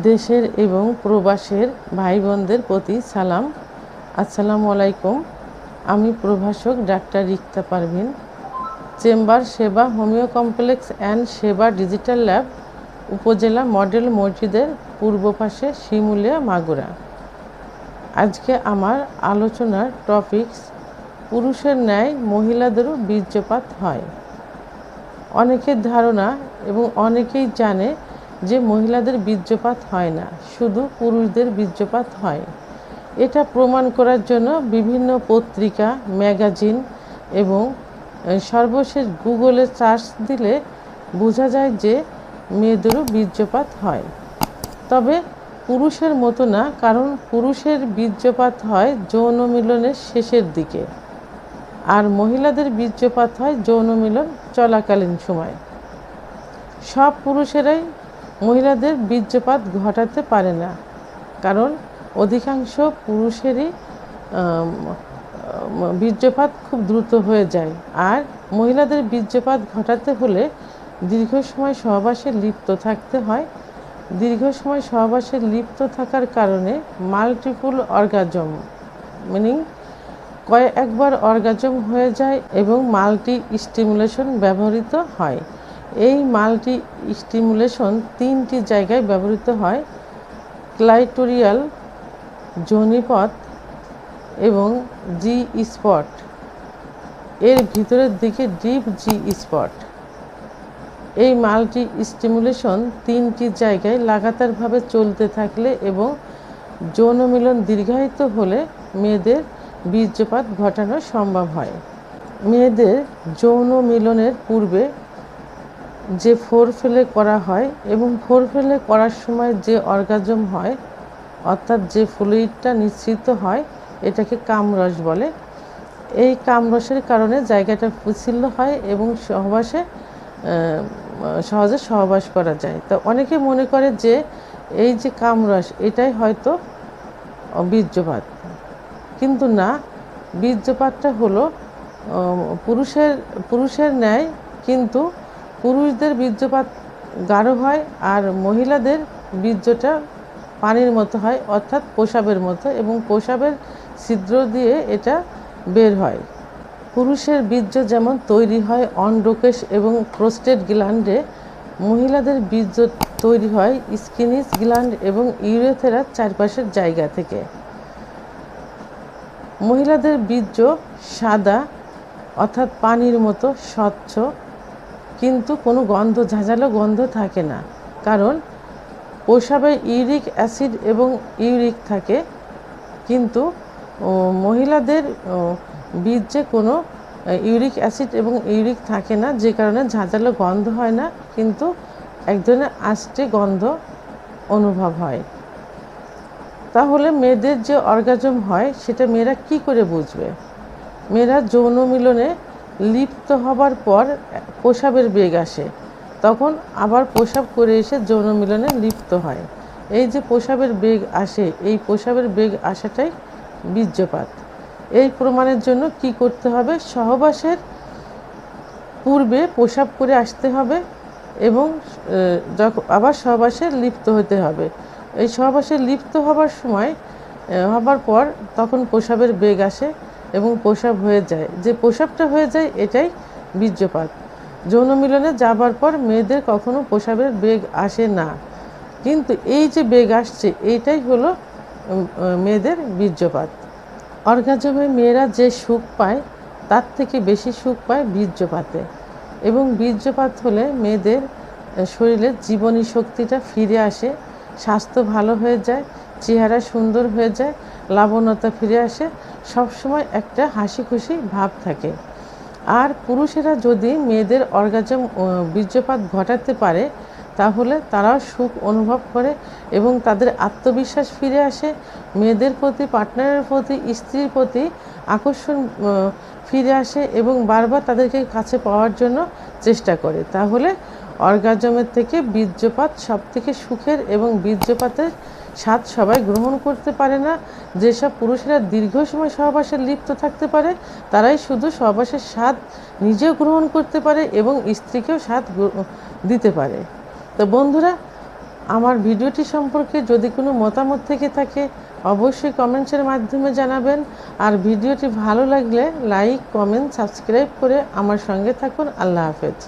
দেশের এবং প্রবাসের ভাই বোনদের প্রতি সালাম। আসসালামু আলাইকুম। আমি প্রভাষক ডাক্তার রিক্তা পারভিন, চেম্বার সেবা হোমিও কমপ্লেক্স অ্যান্ড সেবা ডিজিটাল ল্যাব, উপজেলা মডেল মসজিদের পূর্ব পাশে, শিমুলিয়া, মাগুরা। আজকে আমার আলোচনার টপিকস পুরুষের ন্যায় মহিলাদেরও বীর্যপাত হয়। অনেকের ধারণা এবং অনেকেই জানে যে মহিলাদের বীর্যপাত হয় না, শুধু পুরুষদের বীর্যপাত হয়। এটা প্রমাণ করার জন্য বিভিন্ন পত্রিকা, ম্যাগাজিন এবং সর্বশেষ গুগলে সার্চ দিলে বোঝা যায় যে মেয়েদেরও বীর্যপাত হয়, তবে পুরুষের মতো না, কারণ পুরুষের বীর্যপাত হয় যৌন মিলনের শেষের দিকে, আর মহিলাদের বীর্যপাত হয় যৌন মিলন চলাকালীন সময়। সব পুরুষেরাই মহিলাদের বীর্যপাত ঘটাতে পারে না, কারণ অধিকাংশ পুরুষেরই বীর্যপাত খুব দ্রুত হয়ে যায়। আর মহিলাদের বীর্যপাত ঘটাতে হলে দীর্ঘ সময় সহবাসে লিপ্ত থাকতে হয়। দীর্ঘ সময় সহবাসে লিপ্ত থাকার কারণে মাল্টিপল অর্গাজম মিনিং কয়েকবার অর্গাজম হয়ে যায় এবং মাল্টি স্টিমুলেশন ব্যবহৃত হয়। এই মাল্টি স্টিমুলেশন 3টি জায়গায় ব্যবহৃত হয়: ক্লাইটোরিয়াল, যোনিপথ এবং জি স্পট, এর ভিতরের দিকে ডিপ জি স্পট। এই মাল্টি স্টিমুলেশন 3টি জায়গায় লাগাতারভাবে চলতে থাকলে এবং যৌন মিলন দীর্ঘায়িত হলে মেয়েদের বীর্যপাত ঘটানো সম্ভব হয়। মেয়েদের যৌন মিলনের পূর্বে যে ফোরপ্লে করা হয় এবং ফোরপ্লে করার সময় যে অর্গাজম হয়, অর্থাৎ যে ফ্লুইডটা নিঃসৃত হয়, এটাকে কামরস বলে। এই কামরসের কারণে জায়গাটা প্রফুল্ল হয় এবং সহজে সহবাস করা যায়। তো অনেকে মনে করে যে এই যে কামরস, এটাই হয়তো বীর্যপাত, কিন্তু না। বীর্যপাতটা হলো পুরুষের ন্যায়, কিন্তু পুরুষদের বীর্যপাত গাঢ় হয় আর মহিলাদের বীর্যটা পানির মতো হয়, অর্থাৎ প্রসাবের মতো, এবং প্রসাবের ছিদ্র দিয়ে এটা বের হয়। পুরুষের বীর্য যেমন তৈরি হয় অন্ডকোষ এবং প্রোস্টেট গ্ল্যান্ডে, মহিলাদের বীর্য তৈরি হয় স্কিনিস গ্ল্যান্ড এবং ইউরেথ্রার চারপাশের জায়গা থেকে। মহিলাদের বীর্য সাদা, অর্থাৎ পানির মতো স্বচ্ছ, কিন্তু কোনো গন্ধ, ঝাঁঝালো গন্ধ থাকে না, কারণ প্রসাবে ইউরিক অ্যাসিড এবং ইউরিক থাকে, কিন্তু মহিলাদের বীর্যে কোনো ইউরিক অ্যাসিড এবং ইউরিক থাকে না, যে কারণে ঝাঁঝালো গন্ধ হয় না, কিন্তু এক ধরনের আষ্টে গন্ধ অনুভব হয়। তাহলে মেয়েদের যে অর্গাজম হয় সেটা মেয়েরা কি করে বুঝবে? মেয়েরা যৌন মিলনে লিপ্ত হবার পর প্রসাবের বেগ আসে, তখন আবার প্রসাব করে এসে যৌন মিলনে লিপ্ত হয়। এই যে প্রসাবের বেগ আসে, এই প্রসাবের বেগ আসাটাই বীর্যপাত। এই প্রমাণের জন্য কি করতে হবে? সহবাসের পূর্বে প্রসাব করে আসতে হবে এবং আবার সহবাসে লিপ্ত হতে হবে। এই সহবাসে লিপ্ত হবার পর তখন প্রসাবের বেগ আসে এবং প্রসাব হয়ে যায়। যে প্রসাবটা হয়ে যায়, এটাই বীর্যপাত। যৌন মিলনে যাবার পর মেয়েদের কখনো প্রসাবের বেগ আসে না, কিন্তু এই যে বেগ আসছে, এইটাই হলো মেয়েদের বীর্যপাত। অর্গাজমে মেয়েরা যে সুখ পায়, তার থেকে বেশি সুখ পায় বীর্যপাতে, এবং বীর্যপাত হলে মেয়েদের শরীরের জীবনী শক্তিটা ফিরে আসে, স্বাস্থ্য ভালো হয়ে যায়, চেহারা সুন্দর হয়ে যায়, লাবণ্যতা ফিরে আসে, সবসময় একটা হাসি খুশি ভাব থাকে। আর পুরুষেরা যদি মেয়েদের অর্গাজম বীর্যপাত ঘটাতে পারে, তাহলে তারাও সুখ অনুভব করে এবং তাদের আত্মবিশ্বাস ফিরে আসে, মেয়েদের প্রতি, পার্টনারের প্রতি, স্ত্রীর প্রতি আকর্ষণ ফিরে আসে এবং বারবার তাদেরকে কাছে পাওয়ার জন্য চেষ্টা করে। তাহলে অর্গাজমের থেকে বীর্যপাত সবথেকে সুখের, এবং বীর্যপাতের স্বাদ সবাই গ্রহণ করতে পারে না। যেসব পুরুষেরা দীর্ঘ সময় সহবাসে লিপ্ত থাকতে পারে, তারাই শুধু সহবাসের স্বাদ নিজেও গ্রহণ করতে পারে এবং স্ত্রীকেও স্বাদ দিতে পারে। তো বন্ধুরা, আমার ভিডিওটি সম্পর্কে যদি কোনো মতামত থেকে থাকে অবশ্যই কমেন্টসের মাধ্যমে জানাবেন। আর ভিডিওটি ভালো লাগলে লাইক, কমেন্ট, সাবস্ক্রাইব করে আমার সঙ্গে থাকুন। আল্লাহ হাফেজ।